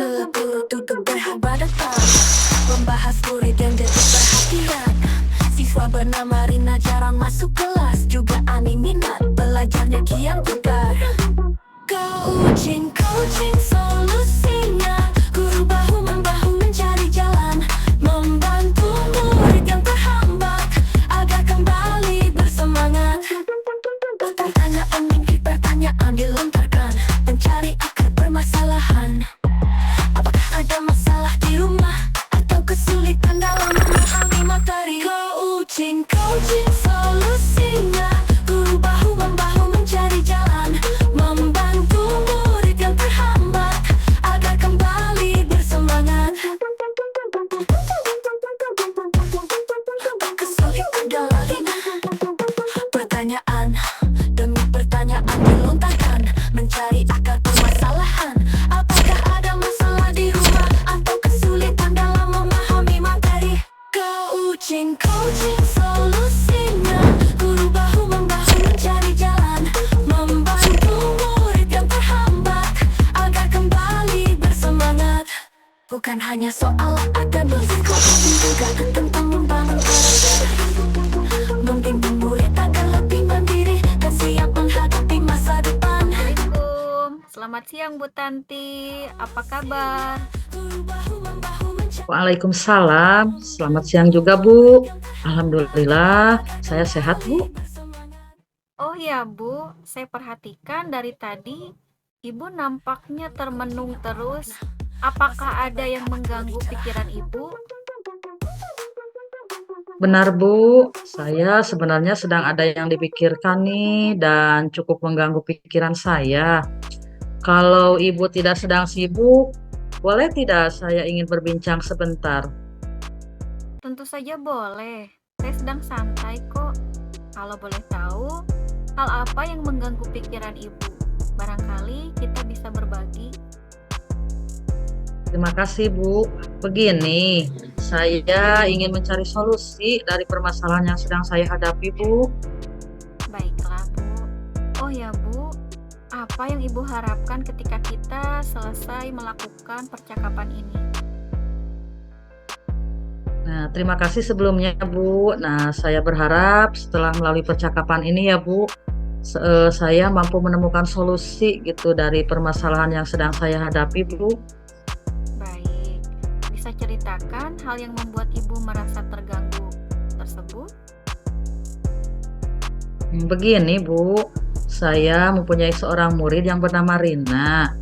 Guru duduk berhadapan, membahas murid yang detik perhatian. Siswa bernama Rina jarang masuk kelas, juga ani minat belajarnya kian tegar. Coaching solusinya, guru bahu-membahu mencari jalan, membantu murid yang terhambat agar kembali bersemangat. Pertanyaan dilontarkan, mencari akar permasalahan. Apakah ada masalah di rumah atau kesulitan dalam memahami materi? Coaching solusinya, guru bahu-membahu mencari jalan, membantu murid yang terhambat agar kembali bersemangat. Kesulitan dalam Rina, pertanyaan demi pertanyaan dilontarkan, mencari akar permasalahan. Apakah ada masalah di rumah atau kesulitan dalam memahami materi? Coaching solusinya, guru bahu-membahu mencari jalan, membantu murid yang terhambat agar kembali bersemangat. Bukan hanya soal akademis, coaching juga tentang membangun karakter, membimbing murid agar lebih mandiri dan siap menghadapi masa depan. Assalamualaikum, selamat siang Bu Tanti, apa kabar? Waalaikumsalam, selamat siang juga Bu. Alhamdulillah, saya sehat Bu. Oh ya Bu, saya perhatikan dari tadi Ibu nampaknya termenung terus. Apakah ada yang mengganggu pikiran Ibu? Benar Bu, saya sebenarnya sedang ada yang dipikirkan nih dan cukup mengganggu pikiran saya. Kalau Ibu tidak sedang sibuk, boleh tidak saya ingin berbincang sebentar? Tentu saja boleh, saya sedang santai kok. Kalau boleh tahu, hal apa yang mengganggu pikiran Ibu? Barangkali kita bisa berbagi. Terima kasih Bu. Begini, saya ingin mencari solusi dari permasalahan yang sedang saya hadapi Bu. Baiklah Bu. Oh ya Bu, apa yang Ibu harapkan ketika kita selesai melakukan percakapan ini? Nah, terima kasih sebelumnya Bu. Nah, saya berharap setelah melalui percakapan ini ya Bu, saya mampu menemukan solusi gitu dari permasalahan yang sedang saya hadapi Bu. Baik, bisa ceritakan hal yang membuat Ibu merasa terganggu tersebut? Begini Bu, saya mempunyai seorang murid yang bernama Rina.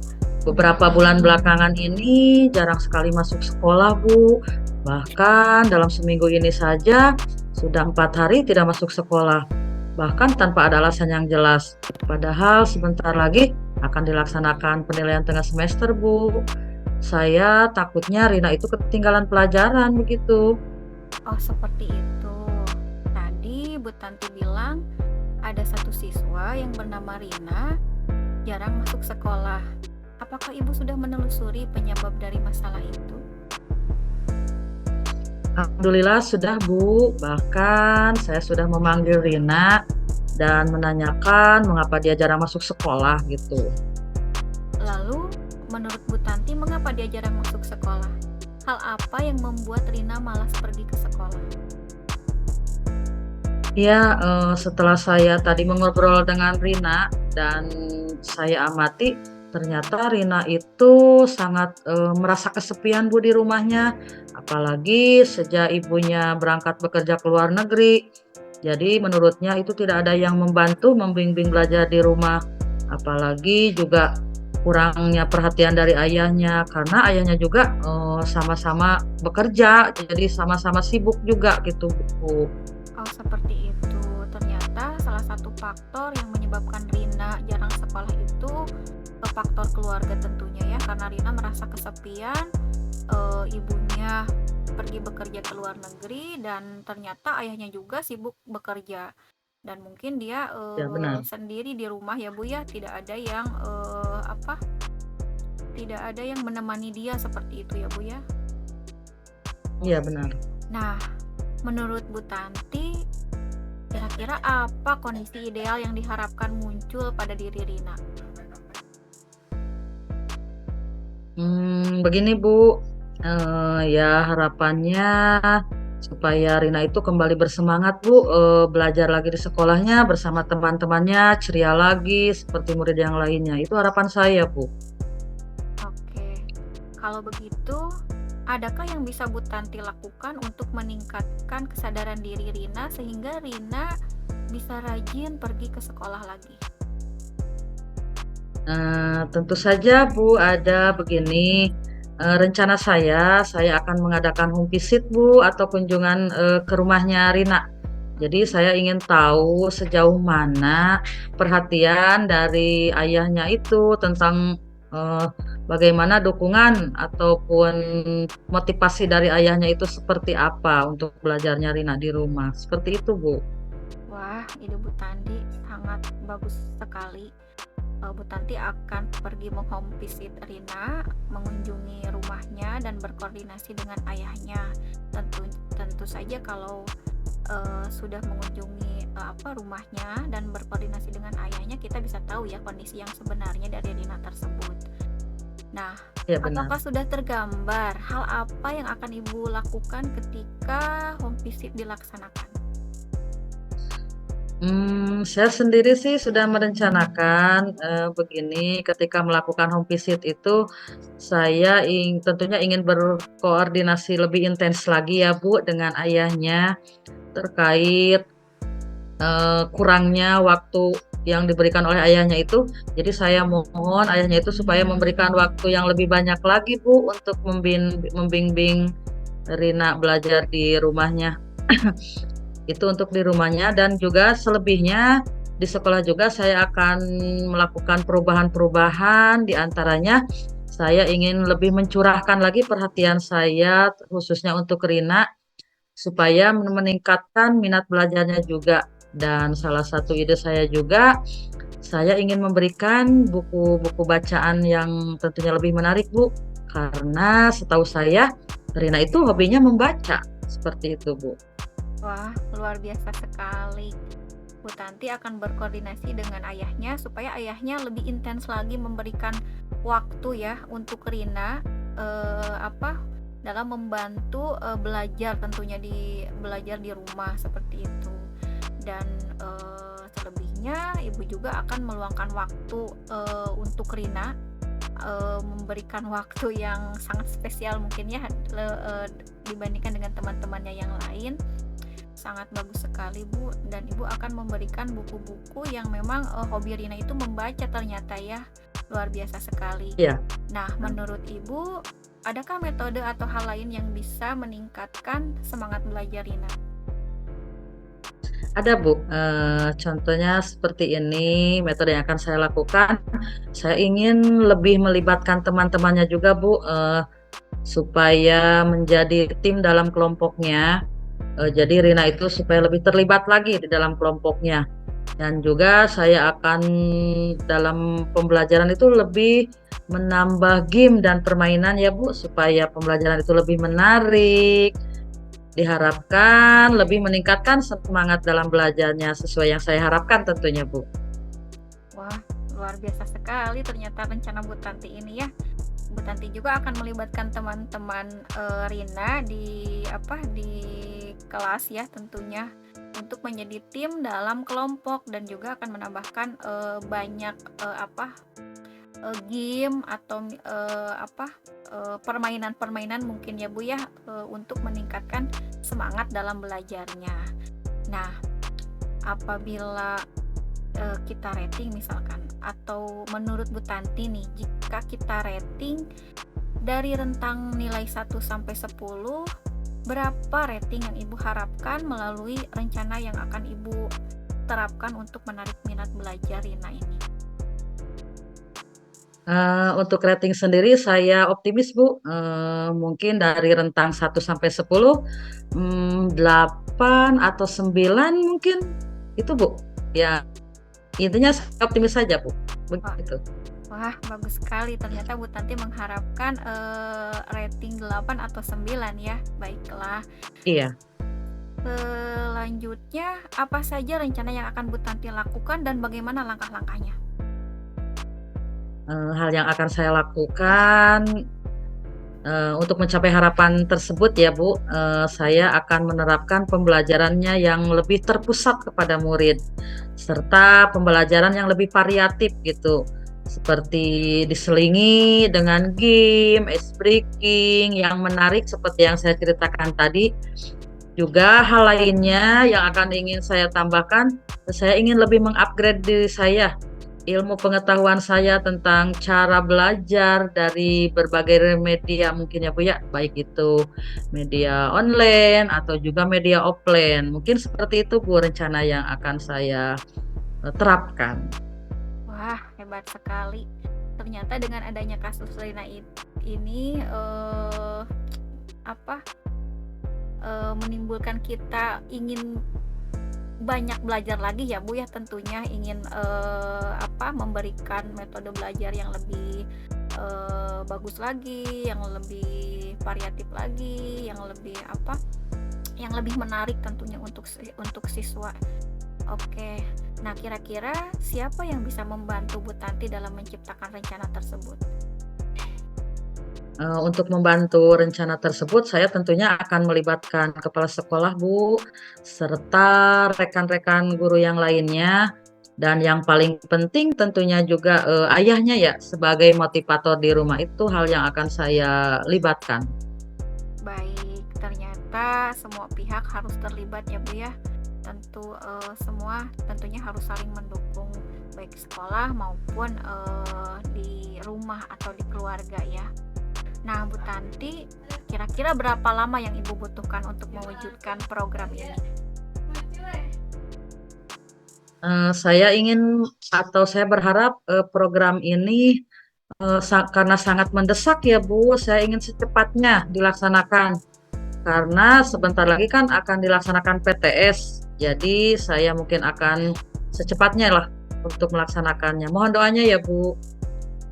Beberapa bulan belakangan ini jarang sekali masuk sekolah Bu. Bahkan dalam seminggu ini saja sudah 4 hari tidak masuk sekolah. Bahkan tanpa ada alasan yang jelas. Padahal sebentar lagi akan dilaksanakan penilaian tengah semester Bu. Saya takutnya Rina itu ketinggalan pelajaran begitu. Oh seperti itu. Tadi Bu Tanti bilang ada satu siswa yang bernama Rina jarang masuk sekolah. Apakah Ibu sudah menelusuri penyebab dari masalah itu? Alhamdulillah sudah Bu, bahkan saya sudah memanggil Rina dan menanyakan mengapa dia jarang masuk sekolah gitu. Lalu, menurut Bu Tanti, mengapa dia jarang masuk sekolah? Hal apa yang membuat Rina malas pergi ke sekolah? Ya, setelah saya tadi mengobrol dengan Rina dan saya amati, ternyata Rina itu sangat merasa kesepian Bu di rumahnya, apalagi sejak ibunya berangkat bekerja ke luar negeri. Jadi menurutnya itu tidak ada yang membantu membimbing belajar di rumah, apalagi juga kurangnya perhatian dari ayahnya karena ayahnya juga sama-sama bekerja, jadi sama-sama sibuk juga gitu Bu. Oh, seperti itu. Ternyata salah satu faktor yang menyebabkan Rina jarang sekolah itu faktor keluarga tentunya ya, karena Rina merasa kesepian, ibunya pergi bekerja ke luar negeri dan ternyata ayahnya juga sibuk bekerja dan mungkin dia Ya benar. sendiri di rumah ya Bu ya, tidak ada yang tidak ada yang menemani dia seperti itu ya Bu ya. Iya benar. Nah, menurut Bu Tanti, kira-kira apa kondisi ideal yang diharapkan muncul pada diri Rina? Begini Bu, ya harapannya supaya Rina itu kembali bersemangat Bu, belajar lagi di sekolahnya bersama teman-temannya, ceria lagi seperti murid yang lainnya. Itu harapan saya Bu. Oke, kalau begitu, adakah yang bisa Bu Tanti lakukan untuk meningkatkan kesadaran diri Rina sehingga Rina bisa rajin pergi ke sekolah lagi? Tentu saja Bu, ada begini, rencana saya akan mengadakan home visit Bu, atau kunjungan, ke rumahnya Rina. Jadi saya ingin tahu sejauh mana perhatian dari ayahnya itu tentang, eee, bagaimana dukungan ataupun motivasi dari ayahnya itu seperti apa untuk belajarnya Rina di rumah, seperti itu Bu. Wah, ide Bu Tanti sangat bagus sekali. Bu Tanti akan pergi menghome visit Rina, mengunjungi rumahnya dan berkoordinasi dengan ayahnya. Tentu tentu saja kalau sudah mengunjungi rumahnya dan berkoordinasi dengan ayahnya, kita bisa tahu ya kondisi yang sebenarnya dari Rina tersebut. Nah, Iya benar. apakah sudah tergambar hal apa yang akan Ibu lakukan ketika home visit dilaksanakan? Saya sendiri sih sudah merencanakan, begini, ketika melakukan home visit itu, saya tentunya ingin berkoordinasi lebih intens lagi ya Bu, dengan ayahnya, terkait, kurangnya waktu yang diberikan oleh ayahnya itu. Jadi saya mohon ayahnya itu supaya memberikan waktu yang lebih banyak lagi Bu, untuk membimbing Rina belajar di rumahnya. Itu untuk di rumahnya, dan juga selebihnya di sekolah juga saya akan melakukan perubahan-perubahan, di antaranya saya ingin lebih mencurahkan lagi perhatian saya khususnya untuk Rina supaya meningkatkan minat belajarnya juga. Dan salah satu ide saya juga, saya ingin memberikan buku-buku bacaan yang tentunya lebih menarik Bu, karena setahu saya Rina itu hobinya membaca, seperti itu Bu. Wah, luar biasa sekali. Bu Tanti akan berkoordinasi dengan ayahnya supaya ayahnya lebih intens lagi memberikan waktu ya untuk Rina dalam membantu belajar, tentunya belajar di rumah seperti itu. Dan selebihnya Ibu juga akan meluangkan waktu untuk Rina, memberikan waktu yang sangat spesial mungkin ya, dibandingkan dengan teman-temannya yang lain. Sangat bagus sekali Bu, dan Ibu akan memberikan buku-buku yang memang hobi Rina itu membaca ternyata ya. Luar biasa sekali. Iya. Nah, menurut Ibu, adakah metode atau hal lain yang bisa meningkatkan semangat belajar Rina? Ada Bu, contohnya seperti ini metode yang akan saya lakukan, saya ingin lebih melibatkan teman-temannya juga Bu, supaya menjadi tim dalam kelompoknya, jadi Rina itu supaya lebih terlibat lagi di dalam kelompoknya. Dan juga saya akan dalam pembelajaran itu lebih menambah game dan permainan ya Bu, supaya pembelajaran itu lebih menarik, diharapkan lebih meningkatkan semangat dalam belajarnya sesuai yang saya harapkan tentunya Bu. Wah, luar biasa sekali ternyata rencana Bu Tanti ini ya. Bu Tanti juga akan melibatkan teman-teman Rina di kelas ya tentunya, untuk menjadi tim dalam kelompok, dan juga akan menambahkan banyak game atau permainan-permainan mungkin ya Bu ya, untuk meningkatkan semangat dalam belajarnya. Nah, apabila kita rating misalkan, atau menurut Bu Tanti nih, jika kita rating dari rentang nilai 1 sampai 10, berapa rating yang Ibu harapkan melalui rencana yang akan Ibu terapkan untuk menarik minat belajar Rina ini? Untuk rating sendiri saya optimis Bu, mungkin dari rentang 1 sampai 10, 8 atau 9 mungkin, itu Bu. Ya intinya saya optimis saja Bu, Wah, begitu. wah, bagus sekali. Ternyata Bu Tanti mengharapkan rating 8 atau 9 ya. Baiklah. Iya. Selanjutnya, apa saja rencana yang akan Bu Tanti lakukan dan bagaimana langkah-langkahnya? Hal yang akan saya lakukan, Untuk mencapai harapan tersebut ya Bu, saya akan menerapkan pembelajarannya yang lebih terpusat kepada murid, serta pembelajaran yang lebih variatif gitu, seperti diselingi dengan game, ice breaking yang menarik seperti yang saya ceritakan tadi. Juga hal lainnya yang akan ingin saya tambahkan, saya ingin lebih mengupgrade diri saya, ilmu pengetahuan saya tentang cara belajar dari berbagai media mungkin ya Bu ya, baik itu media online atau juga media offline. Mungkin seperti itu Bu rencana yang akan saya terapkan. Wah, hebat sekali. Ternyata dengan adanya kasus Rina ini apa menimbulkan kita ingin banyak belajar lagi ya Bu ya, tentunya ingin memberikan metode belajar yang lebih bagus lagi, yang lebih variatif lagi, yang lebih menarik tentunya untuk siswa. Oke. Nah, kira-kira siapa yang bisa membantu Bu Tanti dalam menciptakan rencana tersebut? Untuk membantu rencana tersebut, saya tentunya akan melibatkan kepala sekolah, Bu, serta rekan-rekan guru yang lainnya, dan yang paling penting tentunya juga, ayahnya ya, sebagai motivator di rumah itu hal yang akan saya libatkan. Baik, ternyata semua pihak harus terlibat ya Bu ya. Semua tentunya harus saling mendukung, baik sekolah maupun di rumah atau di keluarga ya. Nah, Bu Tanti, kira-kira berapa lama yang Ibu butuhkan untuk mewujudkan program ini? Saya ingin atau saya berharap, program ini, karena sangat mendesak ya Bu, saya ingin secepatnya dilaksanakan. Karena sebentar lagi kan akan dilaksanakan PTS, jadi saya mungkin akan secepatnya lah untuk melaksanakannya. Mohon doanya ya Bu.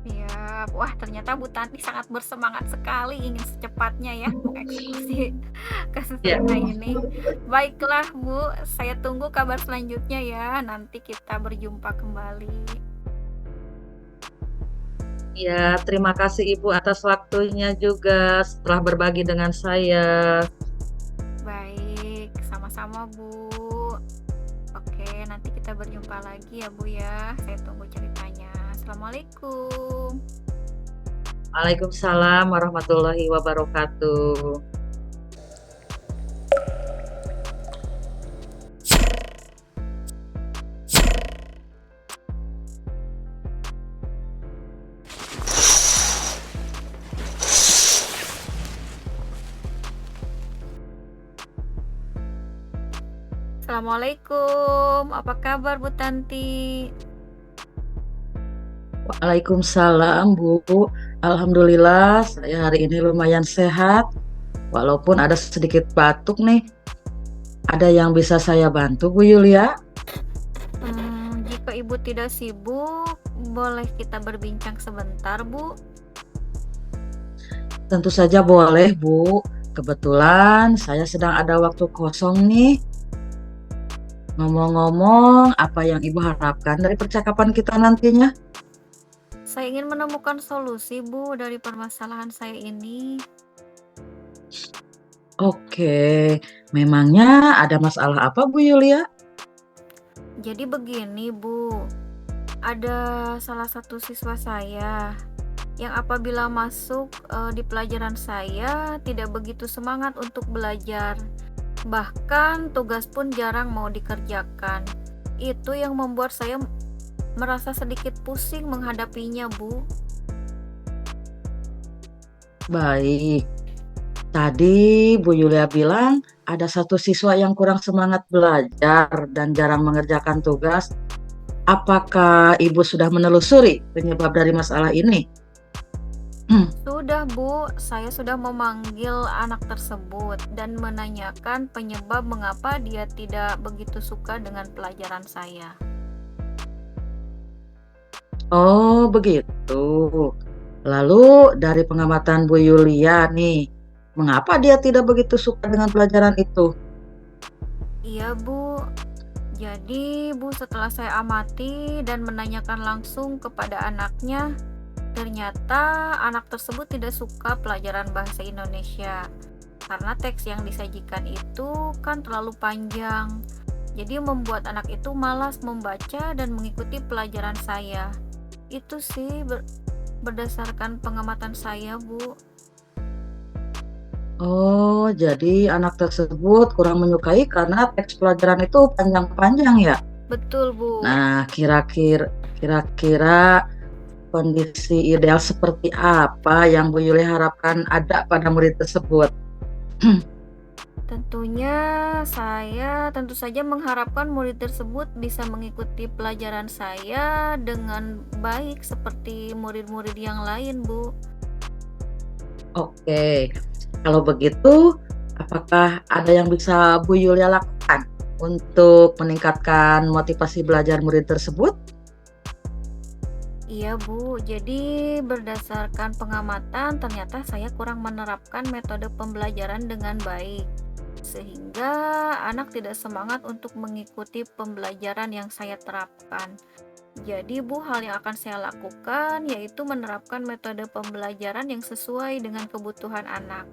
Iya, wah ternyata Bu Tanti sangat bersemangat sekali ingin secepatnya ya mengeksekusi kasus Ya, Rina ini. Baiklah Bu, saya tunggu kabar selanjutnya ya. Nanti kita berjumpa kembali. ya, terima kasih Ibu atas waktunya juga setelah berbagi dengan saya. Baik, sama-sama Bu. Oke, nanti kita berjumpa lagi ya Bu ya. Saya tunggu ceritanya. Assalamualaikum. Waalaikumsalam warahmatullahi wabarakatuh. Assalamualaikum. Apa kabar Bu Tanti? Waalaikumsalam Bu. Alhamdulillah saya hari ini lumayan sehat, walaupun ada sedikit batuk nih. Ada yang bisa saya bantu Bu Yulia? Jika Ibu tidak sibuk, boleh kita berbincang sebentar, Bu? Tentu saja boleh Bu. Kebetulan saya sedang ada waktu kosong nih. Ngomong-ngomong, apa yang Ibu harapkan dari percakapan kita nantinya? Saya ingin menemukan solusi, Bu, dari permasalahan saya ini. Oke, memangnya ada masalah apa Bu Yulia? Jadi begini, Bu. Ada salah satu siswa saya yang apabila masuk di pelajaran saya tidak begitu semangat untuk belajar. Bahkan tugas pun jarang mau dikerjakan. Itu yang membuat saya merasa sedikit pusing menghadapinya, Bu. Baik, tadi Bu Yulia bilang ada satu siswa yang kurang semangat belajar dan jarang mengerjakan tugas. Apakah Ibu sudah menelusuri penyebab dari masalah ini? Sudah, Bu, saya sudah memanggil anak tersebut dan menanyakan penyebab mengapa dia tidak begitu suka dengan pelajaran saya. Oh, begitu. Lalu dari pengamatan Bu Yulia nih, mengapa dia tidak begitu suka dengan pelajaran itu? Iya, Bu. Jadi, Bu, setelah saya amati dan menanyakan langsung kepada anaknya, Ternyata anak tersebut tidak suka pelajaran bahasa Indonesia karena teks yang disajikan itu kan terlalu panjang. Jadi membuat anak itu malas membaca dan mengikuti pelajaran saya. Itu sih berdasarkan pengamatan saya, Bu. Oh, jadi anak tersebut kurang menyukai karena teks pelajaran itu panjang-panjang ya? Betul, Bu. Nah, kira-kira kondisi ideal seperti apa yang Bu Yuli harapkan ada pada murid tersebut? Tentunya saya tentu saja mengharapkan murid tersebut bisa mengikuti pelajaran saya dengan baik seperti murid-murid yang lain, Bu. Oke, kalau begitu, apakah ada yang bisa Bu Yulia lakukan untuk meningkatkan motivasi belajar murid tersebut? Iya, Bu. Jadi berdasarkan pengamatan ternyata saya kurang menerapkan metode pembelajaran dengan baik. Sehingga anak tidak semangat untuk mengikuti pembelajaran yang saya terapkan. Jadi, Bu, hal yang akan saya lakukan yaitu menerapkan metode pembelajaran yang sesuai dengan kebutuhan anak,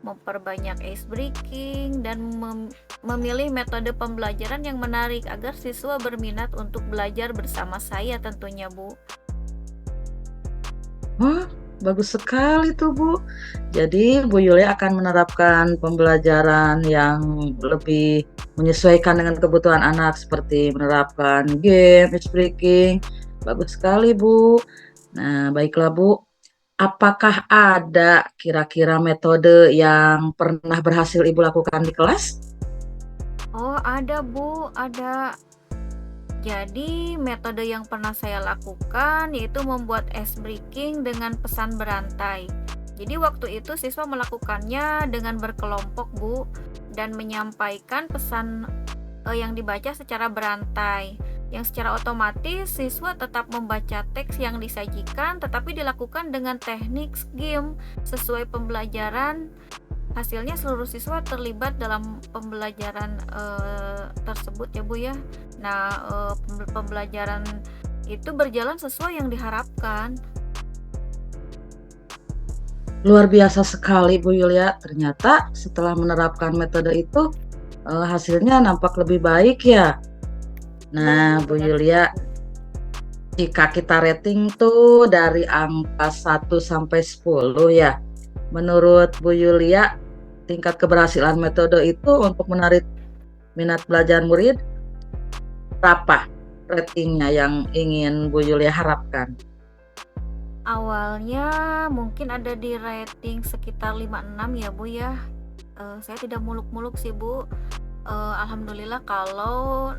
memperbanyak ice breaking, dan memilih metode pembelajaran yang menarik agar siswa berminat untuk belajar bersama saya tentunya, Bu. Wah, bagus sekali tuh, Bu. Jadi Bu Yulia akan menerapkan pembelajaran yang lebih menyesuaikan dengan kebutuhan anak seperti menerapkan game, match breaking. Bagus sekali, Bu. Nah, baiklah, Bu. Apakah ada kira-kira metode yang pernah berhasil Ibu lakukan di kelas? Oh, ada, Bu, ada. Jadi, metode yang pernah saya lakukan yaitu membuat ice breaking dengan pesan berantai. Jadi, waktu itu siswa melakukannya dengan berkelompok, Bu, dan menyampaikan pesan yang dibaca secara berantai. Yang secara otomatis siswa tetap membaca teks yang disajikan, tetapi dilakukan dengan teknik game sesuai pembelajaran. Hasilnya seluruh siswa terlibat dalam pembelajaran tersebut ya, Bu, ya. Nah, pembelajaran itu berjalan sesuai yang diharapkan. Luar biasa sekali, Bu Yulia. Ternyata setelah menerapkan metode itu, hasilnya nampak lebih baik ya. Nah, Bu Benar. Yulia, jika kita rating tuh dari angka 1 sampai 10 ya, menurut Bu Yulia, tingkat keberhasilan metode itu untuk menarik minat belajar murid berapa ratingnya yang ingin Bu Yulia harapkan? Awalnya mungkin ada di rating sekitar 5-6 ya, Bu, ya. Saya tidak muluk-muluk sih, Bu. Alhamdulillah kalau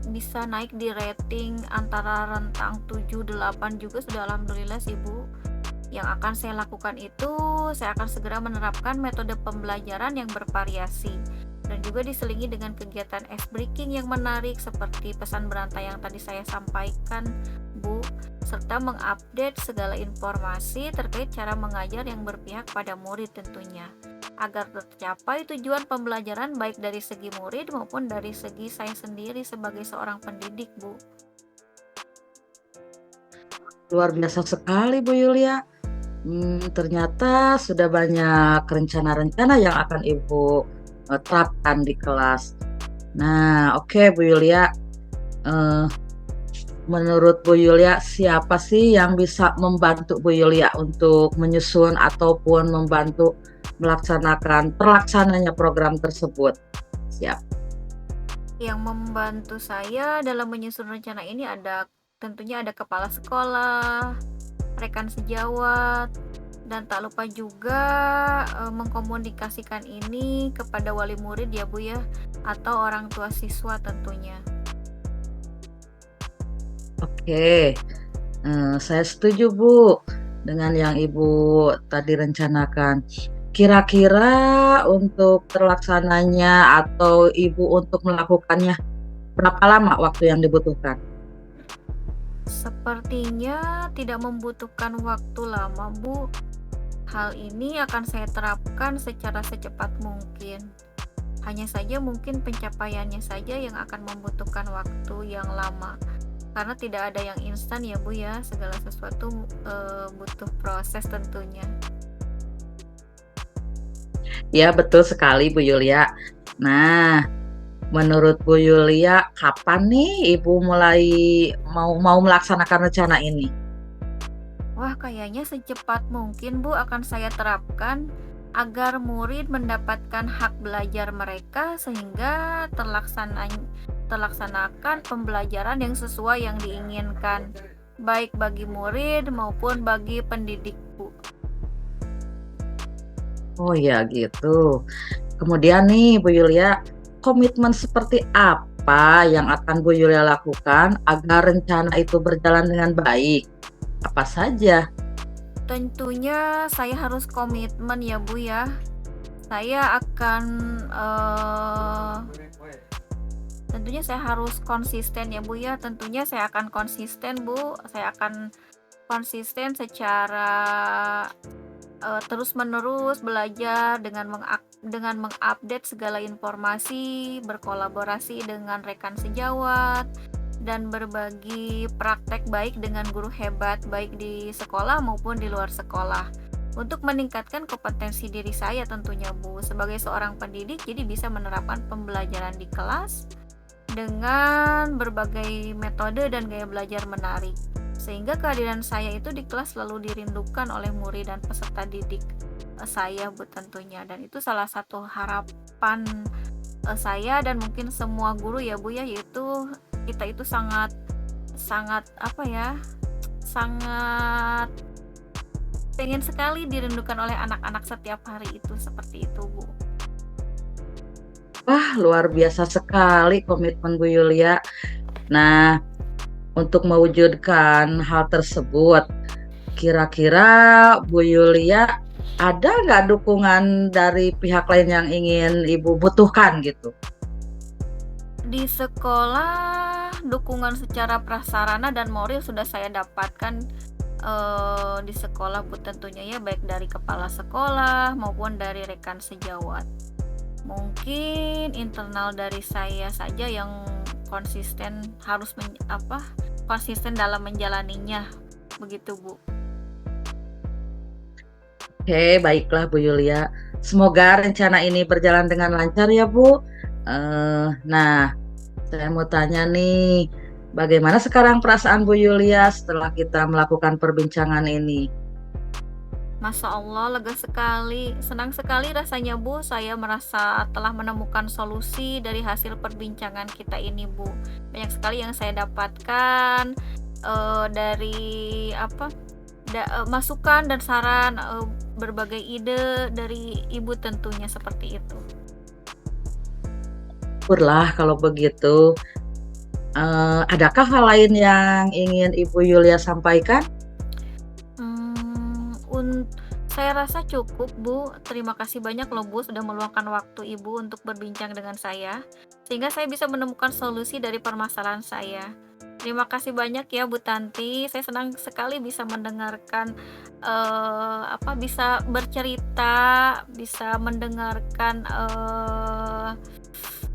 bisa naik di rating antara rentang 7-8 juga sudah alhamdulillah sih, Bu. Yang akan saya lakukan itu, saya akan segera menerapkan metode pembelajaran yang bervariasi dan juga diselingi dengan kegiatan ice breaking yang menarik seperti pesan berantai yang tadi saya sampaikan, Bu, serta mengupdate segala informasi terkait cara mengajar yang berpihak pada murid tentunya, agar tercapai tujuan pembelajaran baik dari segi murid maupun dari segi saya sendiri sebagai seorang pendidik, Bu. Luar biasa sekali, Bu Yulia. Ternyata sudah banyak rencana-rencana yang akan Ibu terapkan di kelas. Nah, oke, Bu Yulia. Menurut Bu Yulia, siapa sih yang bisa membantu Bu Yulia untuk menyusun ataupun membantu terlaksananya program tersebut? Siap. Yang membantu saya dalam menyusun rencana ini tentunya ada kepala sekolah, rekan sejawat, dan tak lupa juga mengkomunikasikan ini kepada wali murid ya, Bu, ya, atau orang tua siswa tentunya. Oke, saya setuju, Bu, dengan yang Ibu tadi rencanakan. Kira-kira untuk terlaksananya atau Ibu untuk melakukannya, berapa lama waktu yang dibutuhkan? Sepertinya tidak membutuhkan waktu lama, Bu. Hal ini akan saya terapkan secara secepat mungkin. Hanya saja mungkin pencapaiannya saja yang akan membutuhkan waktu yang lama. Karena tidak ada yang instan ya Bu ya, segala sesuatu butuh proses tentunya. Ya, betul sekali Bu Yulia. Nah, menurut Bu Yulia, kapan nih Ibu mulai mau mau melaksanakan rencana ini? Wah, kayaknya secepat mungkin Bu akan saya terapkan agar murid mendapatkan hak belajar mereka sehingga terlaksanakan pembelajaran yang sesuai yang diinginkan, baik bagi murid maupun bagi pendidik Bu. Oh ya gitu. Kemudian nih Bu Yulia, komitmen seperti apa yang akan Bu Yulia lakukan agar rencana itu berjalan dengan baik? Apa saja? Tentunya saya harus komitmen ya Bu ya. Saya akan tentunya saya harus konsisten ya Bu ya. Tentunya saya akan konsisten Bu. Saya akan konsisten secara terus-menerus belajar dengan mengupdate segala informasi, berkolaborasi dengan rekan sejawat, dan berbagi praktek baik dengan guru hebat baik di sekolah maupun di luar sekolah. Untuk meningkatkan kompetensi diri saya tentunya Bu, sebagai seorang pendidik jadi bisa menerapkan pembelajaran di kelas dengan berbagai metode dan gaya belajar menarik. Sehingga kehadiran saya itu di kelas selalu dirindukan oleh murid dan peserta didik saya Bu tentunya. Dan itu salah satu harapan saya dan mungkin semua guru ya Bu ya, yaitu kita itu sangat apa ya, sangat pengen sekali dirindukan oleh anak-anak setiap hari itu, seperti itu Bu. Wah, luar biasa sekali komitmen Bu Yulia. Nah, untuk mewujudkan hal tersebut, kira-kira Bu Yulia ada nggak dukungan dari pihak lain yang ingin Ibu butuhkan gitu? Di sekolah, dukungan secara prasarana dan moral sudah saya dapatkan di sekolah Bu tentunya ya, baik dari kepala sekolah maupun dari rekan sejawat. Mungkin internal dari saya saja yang konsisten harus konsisten dalam menjalaninya, begitu Bu. Oke, baiklah Bu Yulia. Semoga rencana ini berjalan dengan lancar ya Bu. Nah, saya mau tanya nih, bagaimana sekarang perasaan Bu Yulia setelah kita melakukan perbincangan ini? Masya Allah, lega sekali, senang sekali rasanya Bu. Saya merasa telah menemukan solusi dari hasil perbincangan kita ini Bu. Banyak sekali yang saya dapatkan dari masukan dan saran, berbagai ide dari Ibu tentunya, seperti itu. Syukurlah kalau begitu. Adakah hal lain yang ingin Ibu Yulia sampaikan? Saya rasa cukup Bu. Terima kasih banyak loh Bu sudah meluangkan waktu Ibu untuk berbincang dengan saya, sehingga saya bisa menemukan solusi dari permasalahan saya. Terima kasih banyak ya Bu Tanti. Saya senang sekali bisa mendengarkan bisa bercerita, bisa mendengarkan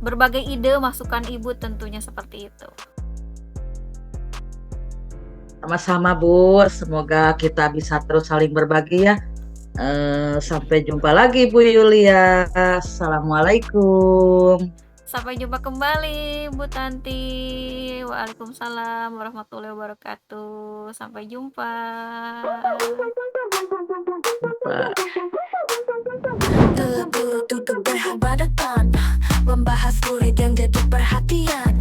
berbagai ide masukan Ibu tentunya, seperti itu. Sama-sama Bu, semoga kita bisa terus saling berbagi ya. Sampai jumpa lagi Bu Yulia. Assalamualaikum. Sampai jumpa kembali Bu Tanti. Waalaikumsalam warahmatullahi wabarakatuh. Sampai jumpa. Terburu duduk berhadapan, membahas murid yang jadi perhatian.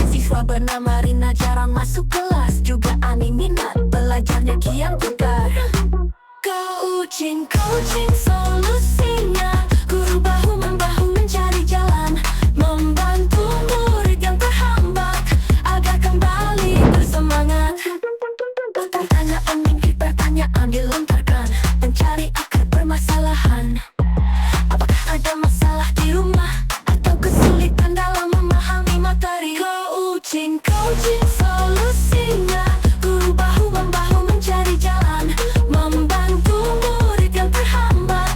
Siswa bernama Rina jarang masuk kelas, juga ani minat belajarnya kian tegar. Coaching solusinya, guru bahu-membahu mencari jalan, membantu murid yang terhambat agar kembali bersemangat. Pertanyaan demi pertanyaan dilontarkan, mencari akar permasalahan. Apakah ada masalah di rumah atau kesulitan dalam memahami materi? Coaching solusinya, guru bahu-membahu mencari jalan, membantu murid yang terhambat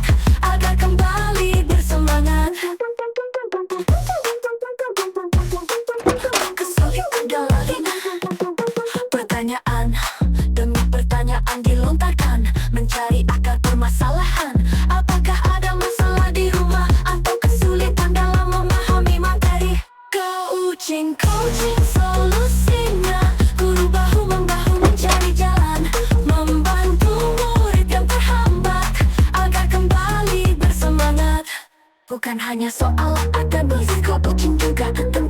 soal akademis, kau bucin juga tentang